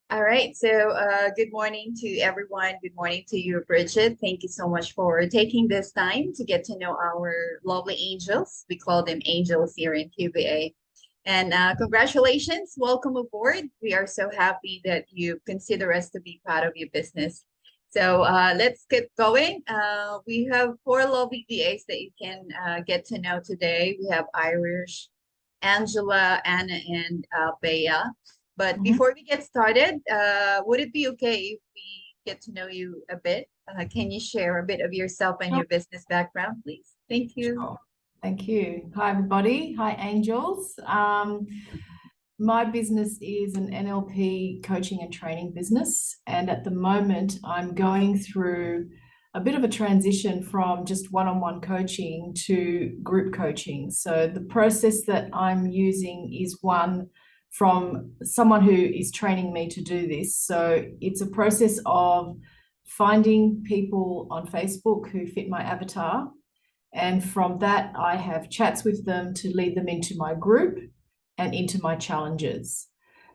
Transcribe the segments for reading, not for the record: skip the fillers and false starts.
All right. So, good morning to everyone. Good morning to you, Brigitte. Thank you so much for taking this time to get to know our lovely angels. We call them angels here in QVA. And congratulations. Welcome aboard. We are so happy that you consider us to be part of your business. So, let's get going. We have four lovely VAs that you can get to know today. We have Irish, Angela, Anna, and Bea. But Mhm. before we get started, would it be okay if we get to know you a bit? Can you share a bit of yourself and Sure. your business background, please? Thank you. Sure. Thank you. Hi, everybody. Hi, angels. My business is an NLP coaching and training business. And at the moment, I'm going through a bit of a transition from just one-on-one coaching to group coaching. So the process that I'm using is one from someone who is training me to do this. So it's a process of finding people on Facebook who fit my avatar. And from that, I have chats with them to lead them into my group and into my challenges.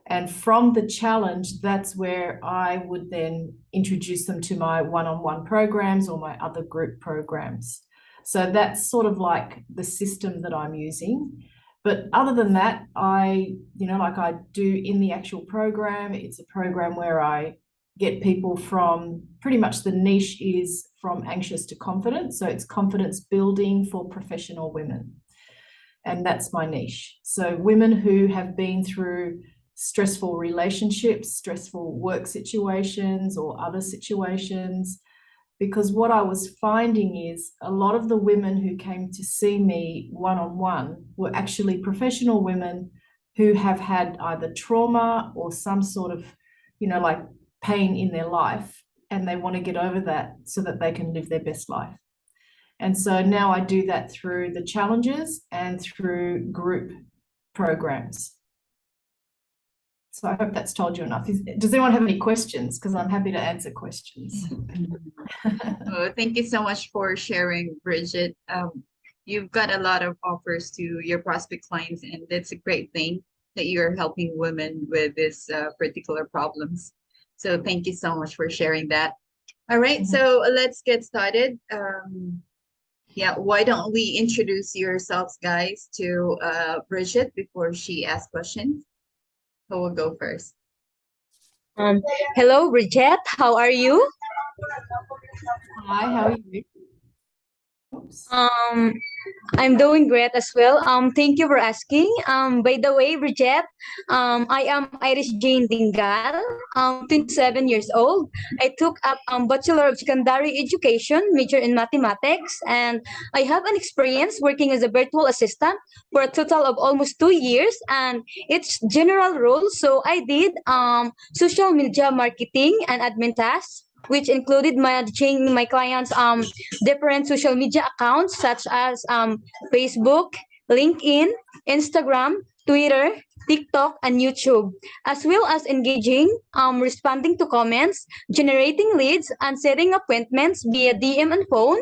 And from the challenge, that's where I would then introduce them to my one-on-one programs or my other group programs. So that's sort of like the system that I'm using. But other than that, like I do in the actual program, it's a program where I get people from pretty much the niche is from anxious to confident. So it's confidence building for professional women. And that's my niche. So women who have been through stressful relationships, stressful work situations, or other situations. Because what I was finding is a lot of the women who came to see me one on one were actually professional women who have had either trauma or some sort of, like pain in their life, and they want to get over that so that they can live their best life. And so now I do that through the challenges and through group programs. So I hope that's told you enough. Does anyone have any questions? Because I'm happy to answer questions. Oh, thank you so much for sharing, Bridget. You've got a lot of offers to your prospect clients, and that's a great thing that you're helping women with this particular problems. So thank you so much for sharing that. All right, so let's get started. Yeah, why don't we introduce yourselves, guys, to Bridget before she asks questions? Who will go first? Um, Hello, Brigitte. How are you? Hi, how are you? Oops. I'm doing great as well. Thank you for asking. By the way, Brigitte, I am Irish Jane Dingal. 27 years old. I took up Bachelor of Secondary Education, major in mathematics, and I have an experience working as a virtual assistant for a total of almost 2 years, and it's general role. So I did social media marketing and admin tasks, which included managing my clients' different social media accounts such as Facebook, LinkedIn, Instagram, Twitter, TikTok, and YouTube, as well as engaging, responding to comments, generating leads, and setting appointments via DM and phone.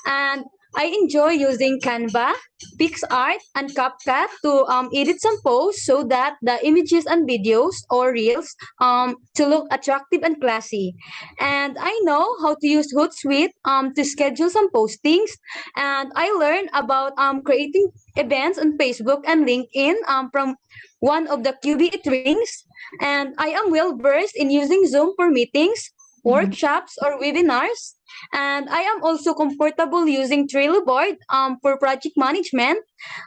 And I enjoy using Canva, PixArt, and CapCut to edit some posts so that the images and videos or reels to look attractive and classy. And I know how to use Hootsuite to schedule some postings. And I learned about creating events on Facebook and LinkedIn from one of the QBE trainings. And I am well versed in using Zoom for meetings, workshops, or webinars. And I am also comfortable using Trello board for project management.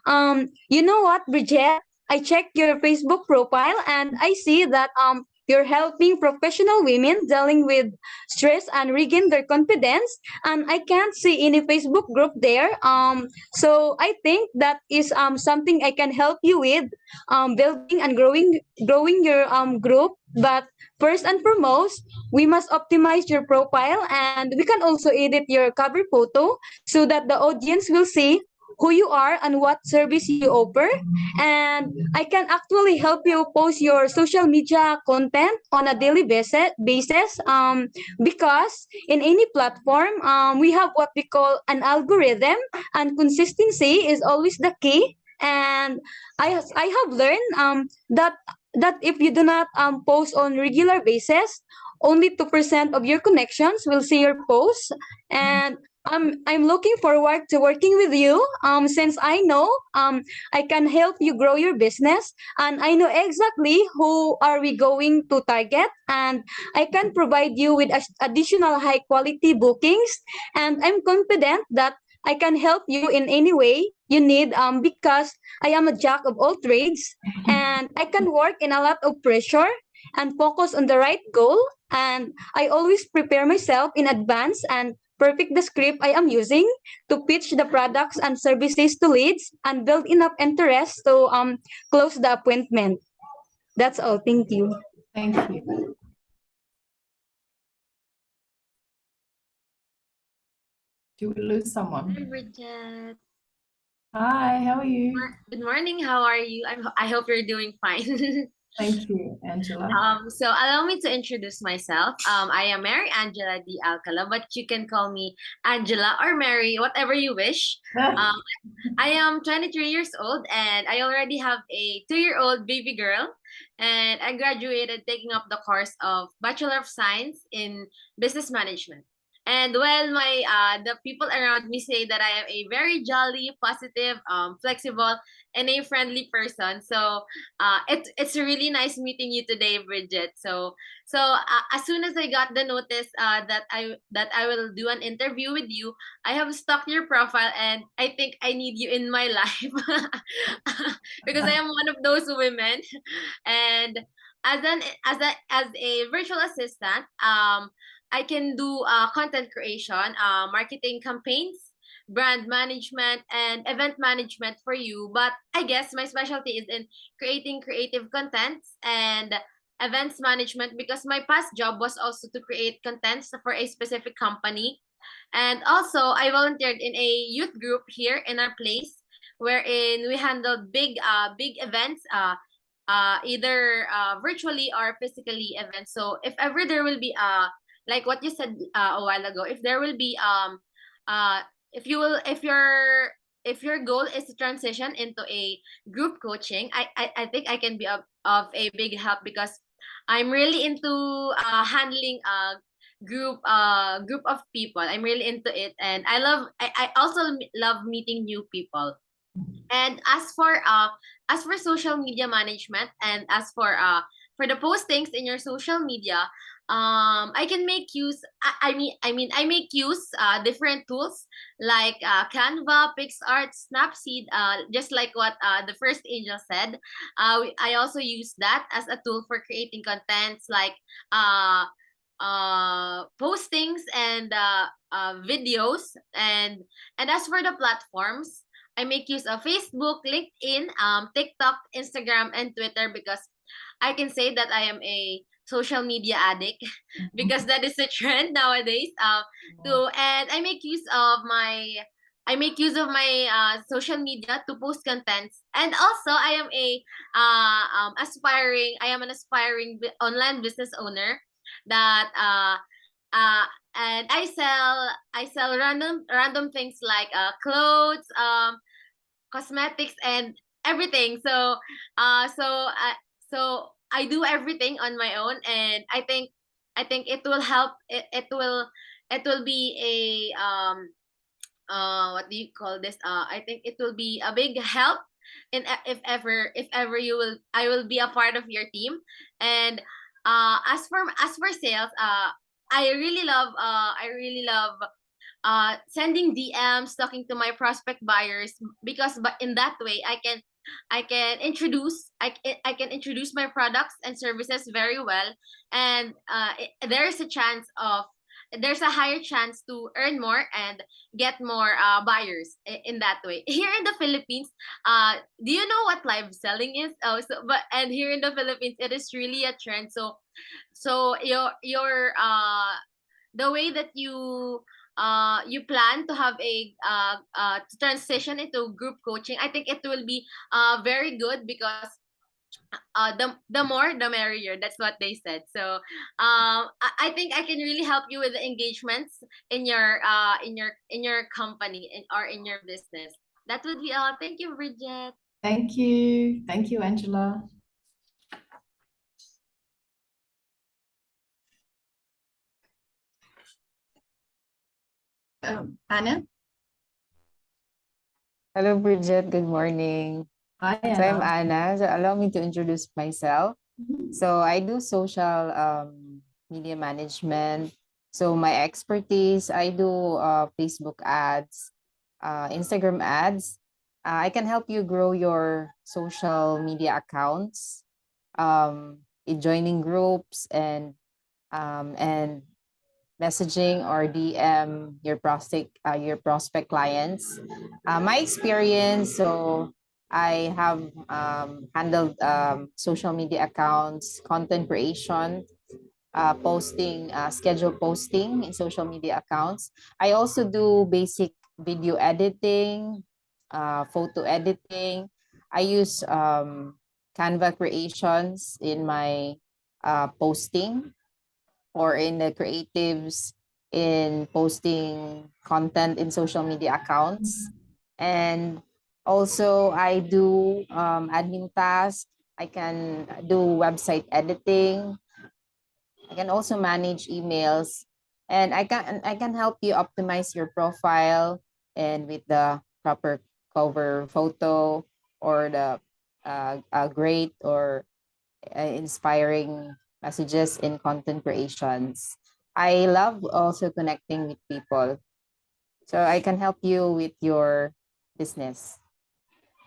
You know what, Brigitte? I checked your Facebook profile and I see that you're helping professional women dealing with stress and regain their confidence. And I can't see any Facebook group there. So I think that is something I can help you with, building and growing your group. But first and foremost, we must optimize your profile, and we can also edit your cover photo so that the audience will see who you are and what service you offer. And I can actually help you post your social media content on a daily basis, because in any platform, we have what we call an algorithm, and consistency is always the key. And I have learned that that if you do not post on regular basis, only 2% of your connections will see your posts. And I'm looking forward to working with you, since I know I can help you grow your business, and I know exactly who are we going to target, and I can provide you with additional high quality bookings, and I'm confident that I can help you in any way you need, because I am a jack of all trades, and I can work in a lot of pressure and focus on the right goal. And I always prepare myself in advance and perfect the script I am using to pitch the products and services to leads and build enough interest to close the appointment. That's all. Thank you. Thank you. Do we lose Hi, someone? Brigitte. Hi, how are you? Good morning. How are you? I hope you're doing fine. Thank you, Angela. So allow me to introduce myself. I am Mary Angela D. Alcala, but you can call me Angela or Mary, whatever you wish. I am 23 years old and I already have a 2-year-old baby girl. And I graduated taking up the course of Bachelor of Science in Business Management. And well, the people around me say that I am a very jolly, positive, flexible, and a friendly person. So it's really nice meeting you today, Brigitte. So as soon as I got the notice that I will do an interview with you, I have stalked your profile and I think I need you in my life because I am one of those women. And as a virtual assistant, I can do content creation, marketing campaigns, brand management, and event management for you. But I guess my specialty is in creating creative contents and events management because my past job was also to create contents for a specific company. And also, I volunteered in a youth group here in our place, wherein we handled big events, either virtually or physically events. So if ever there will be like what you said a while ago, if there will be if you will if your goal is to transition into a group coaching, I think I can be of a big help because I'm really into handling a group of people. I'm really into it, and I also love meeting new people. And as for social media management, and as for the postings in your social media, I can make use I make use different tools like Canva, PixArt, Snapseed, just like what the first angel said. I also use that as a tool for creating contents like postings and videos. And as for the platforms, I make use of Facebook, LinkedIn, TikTok, Instagram, and Twitter because I can say that I am a social media addict because that is the trend nowadays. And I make use of my social media to post contents. And also, I am an aspiring online business owner that uh, and I sell random things like clothes, cosmetics, and everything. So I do everything on my own, and I think it will help. It will be a what do you call this? I think it will be a big help in if ever I will be a part of your team. And as for sales, I really love sending DMs, talking to my prospect buyers, because but in that way I can introduce my products and services very well. And there's a higher chance to earn more and get more buyers in that way. Here in the Philippines, do you know what live selling is? And here in the Philippines, it is really a trend. So your the way that you plan to have a to transition into group coaching, I think it will be very good because the more the merrier. That's what they said. So I think I can really help you with the engagements in your company or in your business. That would be all. Thank you, Bridget. Thank you. Thank you, Angela. Anna? Hello, Brigitte. Good morning. Hi, So I'm Anna. Anna. So allow me to introduce myself. So I do social media management. So my expertise, I do Facebook ads, Instagram ads. I can help you grow your social media accounts, in joining groups and messaging or DM your prospect clients. My experience, so I have handled social media accounts, content creation, schedule posting in social media accounts. I also do basic video editing, photo editing. I use Canva creations in my posting or in the creatives in posting content in social media accounts. And also, I do admin tasks. I can do website editing. I can also manage emails, and I can help you optimize your profile and with the proper cover photo or the great or inspiring messages in content creations. I love also connecting with people. So I can help you with your business,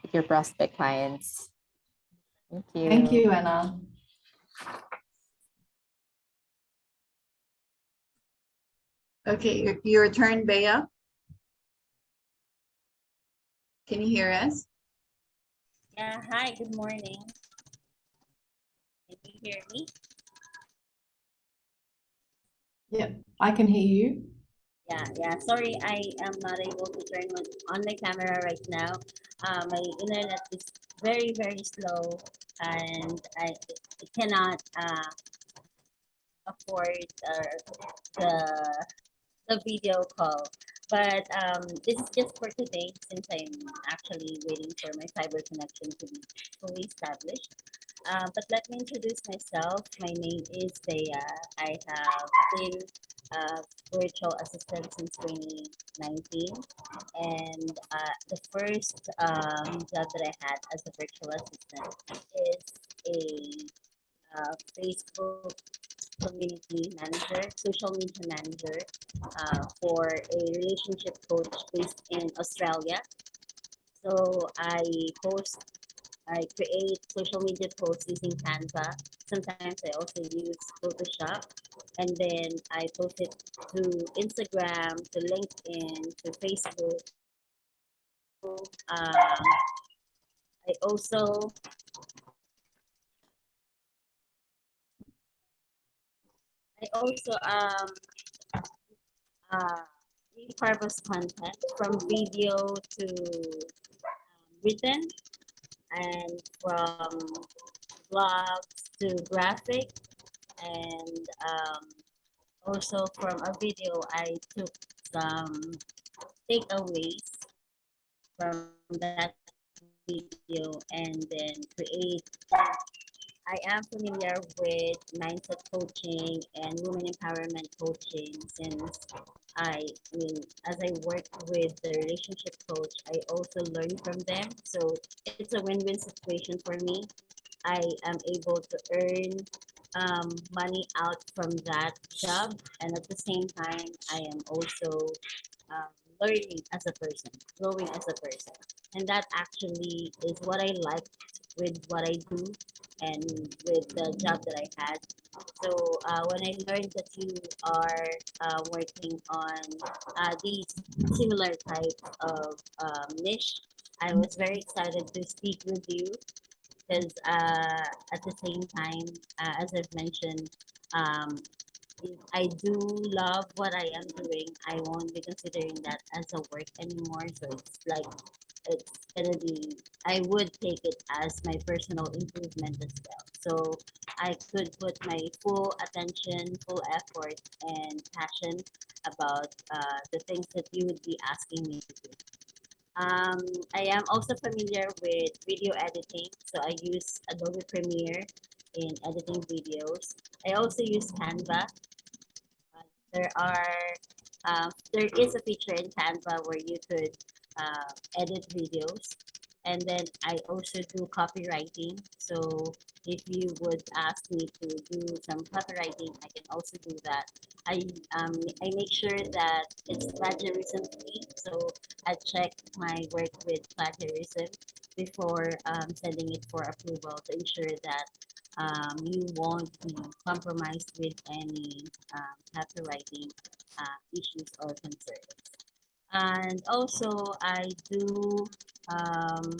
with your prospect clients. Thank Thank you. you, Anna. Okay, your turn, Bea. Can you hear us? Yeah, hi, good morning. Can you hear me? Yep, I can hear you. Yeah. Sorry, I am not able to turn on my camera right now. My internet is very slow, and I cannot afford the the video call. But this is just for today, since I'm actually waiting for my fiber connection to be fully established. But let me introduce myself. My name is Bea. I have been a virtual assistant since 2019. And the first job that I had as a virtual assistant is Facebook community manager, social media manager for a relationship coach based in Australia. So I create social media posts using Canva. Sometimes I also use Photoshop, and then I post it to Instagram, to LinkedIn, to Facebook. I also uh, repurpose content from video to written, and from blogs to graphic, and also from a video I took some takeaways from that video and then create. I am familiar with mindset coaching and women empowerment coaching since I mean, as I work with the relationship coach, I also learn from them. So it's a win-win situation for me. I am able to earn money out from that job, and at the same time, I am also um, learning as a person, growing as a person, and that actually is what I like with what I do and with the job that I had. So when I learned that you are working on these similar types of niche, I was very excited to speak with you because at the same time, as I've mentioned, um, if I do love what I am doing, I won't be considering that as a work anymore. So it's like it's gonna be. I would take it as my personal improvement as well. So I could put my full attention, full effort, and passion about the things that you would be asking me to do. Um, I am also familiar with video editing, so I use Adobe Premiere in editing videos. I also use Canva. There are there is a feature in Canva where you could edit videos. And then I also do copywriting. So if you would ask me to do some copywriting, I can also do that. I make sure that it's plagiarism free. So I check my work with plagiarism before sending it for approval to ensure that you won't be compromised with any copywriting issues or concerns. And also, I do um,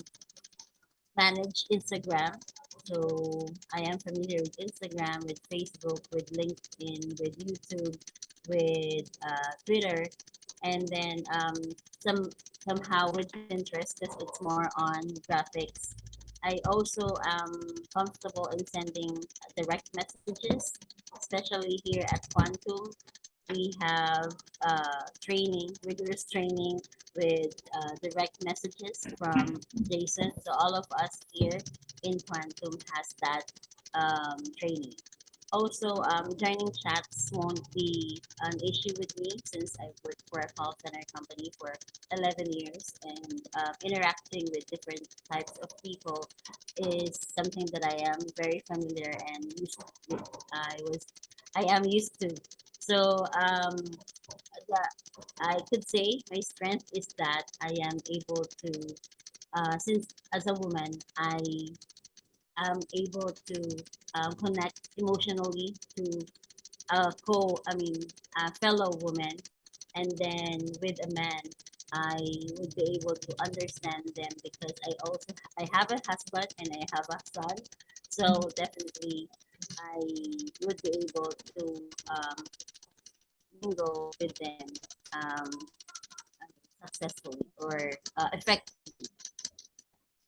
manage Instagram. So I am familiar with Instagram, with Facebook, with LinkedIn, with YouTube, with Twitter, and then somehow with Pinterest because it's more on graphics. I also am comfortable in sending direct messages, especially here at Quantum. We have training, rigorous training with direct messages from Jason. So all of us here in Quantum has that training. Also, joining chats won't be an issue with me since I've worked for a call center company for 11 years, and interacting with different types of people is something that I am very familiar and used to. I am used to. So I could say my strength is that I am able to, since as a woman, I am able to connect emotionally to a fellow woman, and then with a man, I would be able to understand them because I have a husband and I have a son, so definitely I would be able to mingle with them um, successfully or effectively.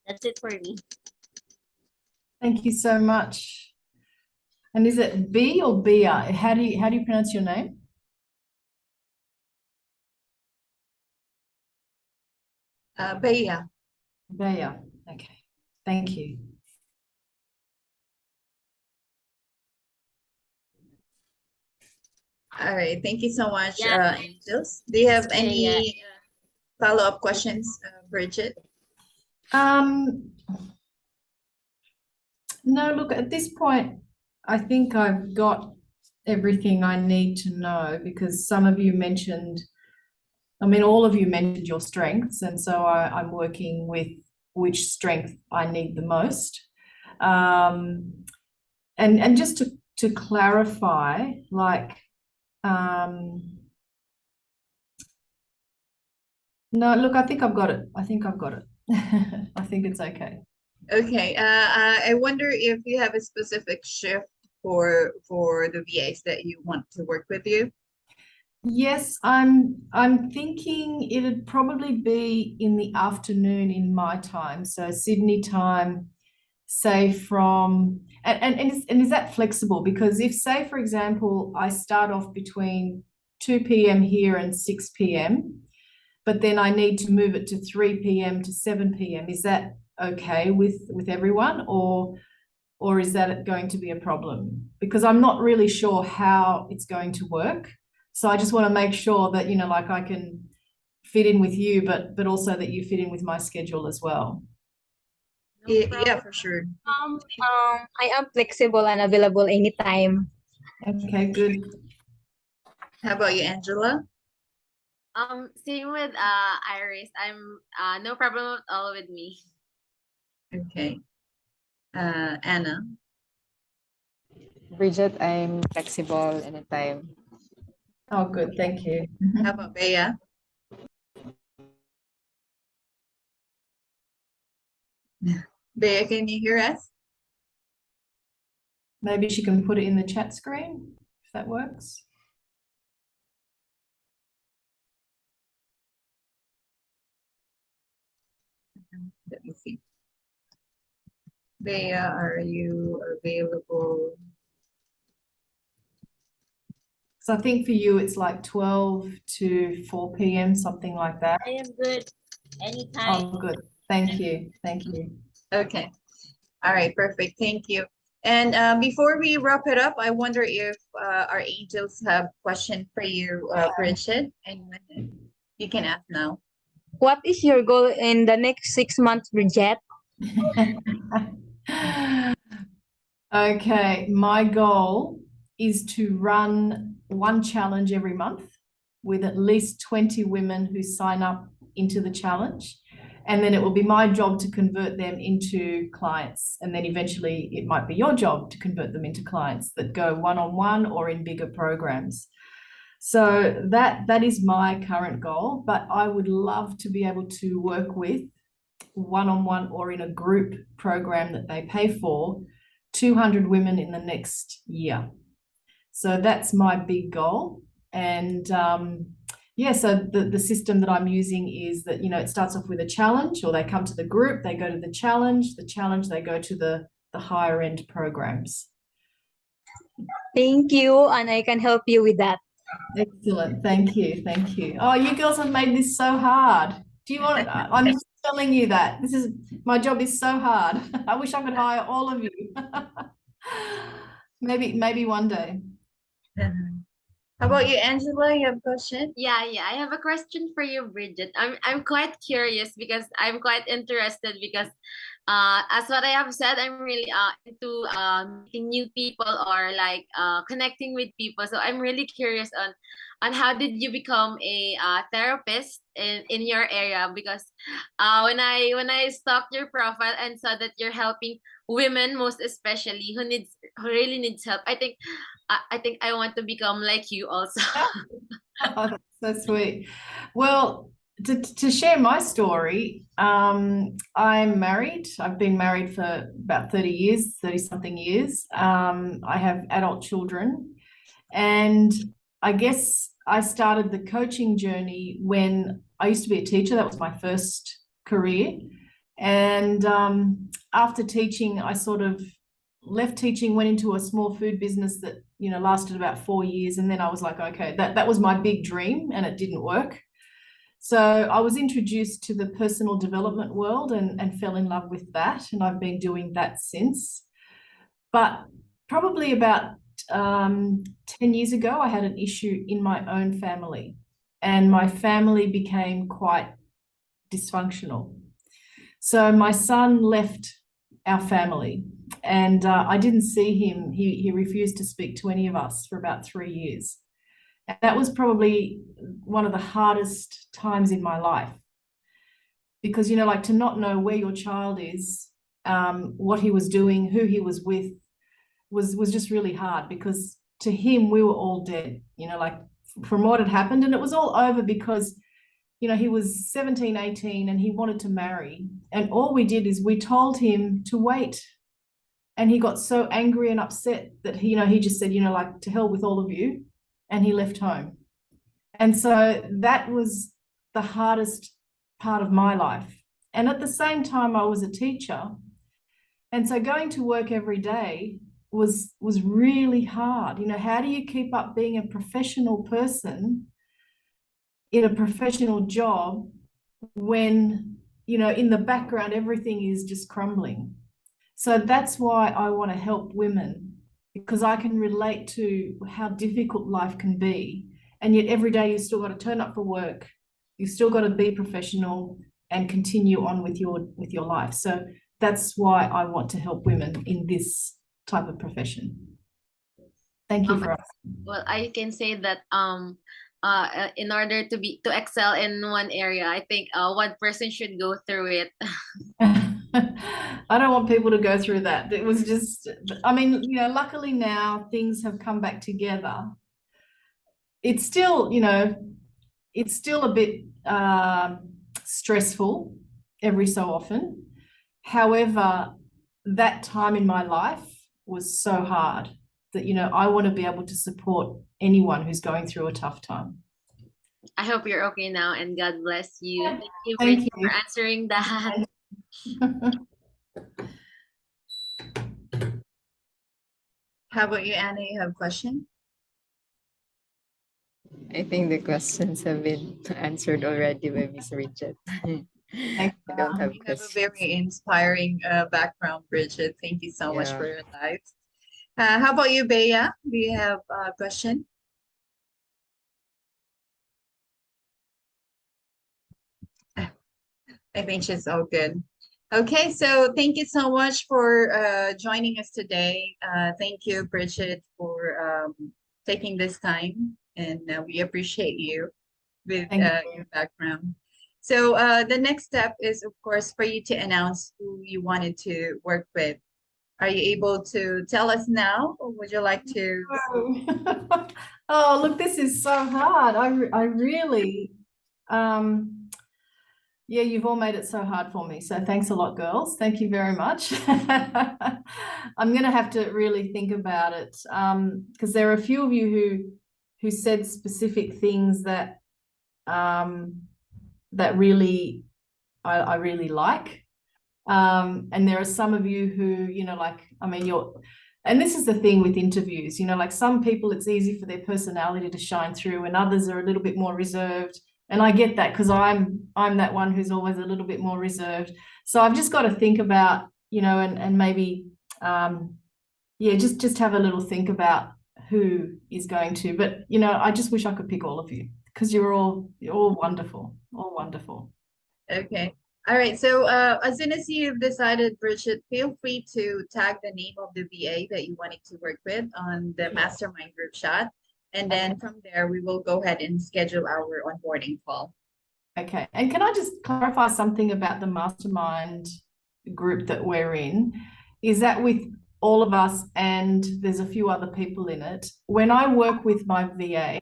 That's it for me. Thank you so much. And is it B or Bia? How do you pronounce your name? Bea. Bia. Okay. Thank you. All right. Thank you so much, Yeah. Angels. Do you have Yeah, any follow-up questions, Brigitte? No, look, at this point, I think I've got everything I need to know because some of you mentioned, I mean, all of you mentioned your strengths, and so I'm working with which strength I need the most. And just to clarify, like, no, look, I think I've got it. I think I've got it. I think it's okay. Okay. I wonder if you have a specific shift for the VAs that you want to work with you. Yes, I'm thinking it'd probably be in the afternoon in my time, so Sydney time, say from and is that flexible? Because if, say, for example, I start off between 2 p.m. here and 6 p.m., but then I need to move it to 3 p.m. to 7 p.m., is that okay with everyone, or is that going to be a problem? Because I'm not really sure how it's going to work. So I just want to make sure that, you know, like I can fit in with you, but also that you fit in with my schedule as well. No Yeah, problem. for sure. I am flexible and available anytime. Okay, good. How about you, Angela? Same with Iris. I'm no problem at all with me. Okay. Anna. Bridget, I'm flexible anytime. Oh, good. Thank you. How about Bea? Bea, can you hear us? Maybe she can put it in the chat screen if that works. Let me see. Bea, are you available? So I think for you, it's like 12 to 4 p.m., something like that. I am good anytime. Oh, good. Thank you. Thank you. Okay. All right, perfect. Thank you. And before we wrap it up, I wonder if our angels have question for you, Bridget, and you can ask now. What is your goal in the next 6 months, Brigitte? Okay, my goal is to run one challenge every month with at least 20 women who sign up into the challenge. And then it will be my job to convert them into clients. And then eventually it might be your job to convert them into clients that go one-on-one or in bigger programs. So that is my current goal, but I would love to be able to work with one-on-one or in a group program that they pay for 200 women in the next year. So that's my big goal. And yeah, so the system that I'm using is that, it starts off with a challenge, or they come to the group, they go to the challenge, they go to the higher end programs. Thank you, and I can help you with that. Excellent. Thank you. Thank you. Oh, you girls have made this so hard. Do you want, I'm just telling you that my job is so hard. I wish I could hire all of you. Maybe one day. How about you, Angela? You have a question? Yeah, I have a question for you, Bridget. I'm quite curious because I'm quite interested because as what I have said, I'm really into meeting new people or like connecting with people. So I'm really curious on how did you become a therapist in your area, because when I stalked your profile and saw that you're helping women, most especially who really needs help, I think I want to become like you also. Oh, that's so sweet. Well, to share my story, I'm married. I've been married for about 30 years, 30 something years. I have adult children, and I guess I started the coaching journey when I used to be a teacher. That was my first career. And after teaching, I sort of left teaching, went into a small food business that lasted about 4 years, and then I was like, okay, that was my big dream, and it didn't work. So I was introduced to the personal development world and fell in love with that, and I've been doing that since. But probably about 10 years ago, I had an issue in my own family, and my family became quite dysfunctional. So my son left our family, and I didn't see him. He refused to speak to any of us for about 3 years. And that was probably one of the hardest times in my life, because, like, to not know where your child is, what he was doing, who he was with, was just really hard, because to him, we were all dead, like from what had happened. And it was all over because, he was 17, 18, and he wanted to marry. And all we did is we told him to wait. And he got so angry and upset that he just said, like, to hell with all of you. And he left home. And so that was the hardest part of my life. And at the same time, I was a teacher. And so going to work every day was really hard. How do you keep up being a professional person in a professional job when, in the background, everything is just crumbling? So that's why I want to help women, because I can relate to how difficult life can be. And yet every day you still got to turn up for work. You still got to be professional and continue on with your life. So that's why I want to help women in this type of profession. Thank you for asking. Well, I can say that in order to excel in one area, I think one person should go through it. I don't want people to go through that. It was just, I mean, luckily now things have come back together. It's still, it's still a bit stressful every so often. However, that time in my life was so hard that, I want to be able to support anyone who's going through a tough time. I hope you're okay now, and God bless you. Thank you, Thank Bridget, you. for answering that. How about you, Anna? You have a question? I think the questions have been answered already by Miss Richard. Thank I don't have You have a questions. very inspiring background, Bridget. Thank you so much Yeah. for your life. How about you, Bea? Do you have a question? I think she's all good. Okay, so thank you so much for joining us today. Thank you, Bridget, for taking this time, and we appreciate you with Thank your background. So the next step is, of course, for you to announce who you wanted to work with. Are you able to tell us now, or would you like to? you. Oh, look, this is so hard. I really, yeah, you've all made it so hard for me. So thanks a lot, girls. Thank you very much. I'm going to have to really think about it, because there are a few of you who said specific things that that really I really like. And there are some of you who, like, I mean, and this is the thing with interviews, like some people, it's easy for their personality to shine through, and others are a little bit more reserved. And I get that because I'm that one who's always a little bit more reserved. So I've just got to think about, and maybe, yeah, just have a little think about who is going to. But I just wish I could pick all of you because you're all wonderful, all wonderful. Okay. All right. So as soon as you've decided, Bridget, feel free to tag the name of the VA that you wanted to work with on the mastermind group chat. And then from there, we will go ahead and schedule our onboarding call. Okay. And can I just clarify something about the mastermind group that we're in? Is that with all of us and there's a few other people in it? When I work with my VA,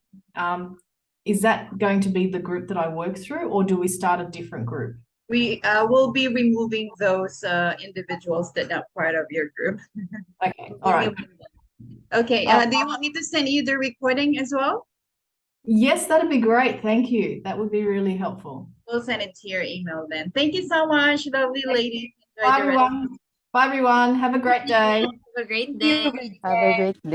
is that going to be the group that I work through, or do we start a different group? We will be removing those individuals that are not part of your group. Okay. All right. Okay. Do you want me to send you the recording as well? Yes, that'd be great. Thank you. That would be really helpful. We'll send it to your email then. Thank you so much, lovely ladies. Enjoy Bye, the rest. everyone. Bye, everyone. Have a great day. Have a great Thank you, day. Bridget. Have a great day.